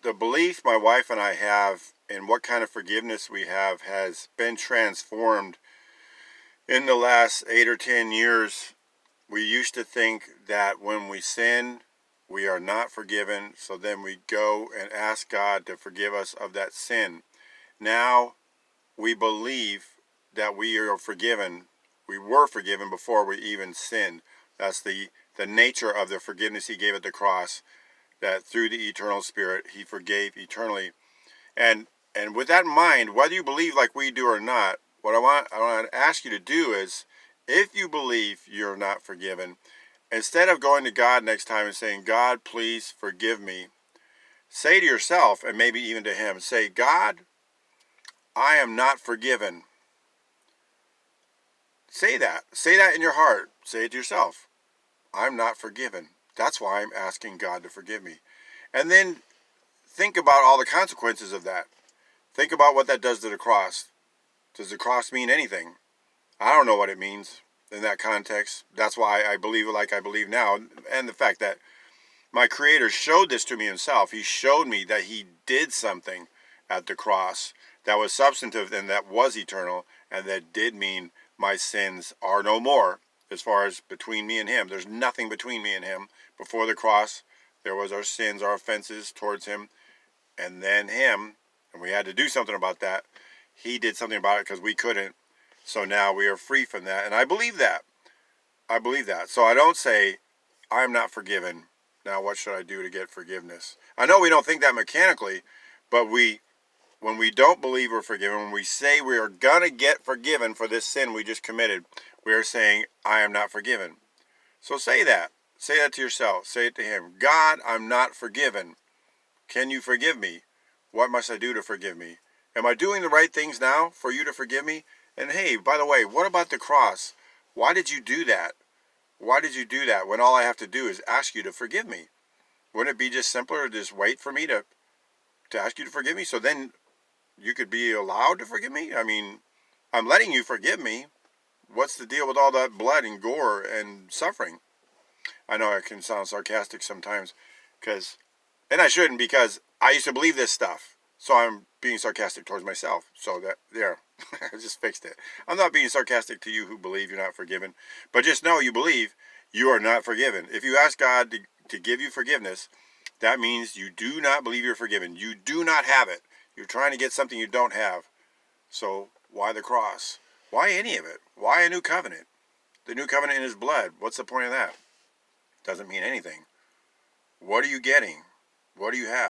the belief my wife and I have in what kind of forgiveness we have has been transformed in the last 8 or 10 years. We used to think that when we sin, we are not forgiven, so then we go and ask God to forgive us of that sin. Now we believe that we are forgiven. We were forgiven before we even sinned. That's the nature of the forgiveness He gave at the cross, that through the eternal Spirit He forgave eternally. And with that in mind, whether you believe like we do or not, what I want to ask you to do is, if you believe you're not forgiven, instead of going to God next time and saying, God, please forgive me, say to yourself, and maybe even to Him, say, God, I am not forgiven. Say that. Say that in your heart. Say it to yourself. I'm not forgiven. That's why I'm asking God to forgive me. And then think about all the consequences of that. Think about what that does to the cross. Does the cross mean anything? I don't know what it means in that context. That's why I believe it like I believe now. And the fact that my Creator showed this to me Himself. He showed me that He did something at the cross that was substantive and that was eternal, and that did mean my sins are no more as far as between me and Him. There's nothing between me and Him. Before the cross, there was our sins, our offenses towards Him, and then Him, and we had to do something about that. He did something about it because we couldn't. So now we are free from that, and I believe that. I believe that. So I don't say, I'm not forgiven. Now what should I do to get forgiveness? I know we don't think that mechanically, but when we don't believe we're forgiven, when we say we are going to get forgiven for this sin we just committed, we are saying, I am not forgiven. So say that. Say that to yourself. Say it to Him. God, I'm not forgiven. Can you forgive me? What must I do to forgive me? Am I doing the right things now for you to forgive me? And hey, by the way, what about the cross? Why did you do that? Why did you do that when all I have to do is ask you to forgive me? Wouldn't it be just simpler to just wait for me to ask you to forgive me, so then you could be allowed to forgive me? I mean, I'm letting you forgive me. What's the deal with all that blood and gore and suffering? I know it can sound sarcastic sometimes, and I shouldn't, because I used to believe this stuff. So I'm being sarcastic towards myself. So that, there, I just fixed it. I'm not being sarcastic to you who believe you're not forgiven, but just know you believe you are not forgiven. If you ask God to give you forgiveness, that means you do not believe you're forgiven. You do not have it. You're trying to get something you don't have. So why the cross? Why any of it? Why a new covenant? The new covenant in His blood. What's the point of that? Doesn't mean anything. What are you getting? What do you have?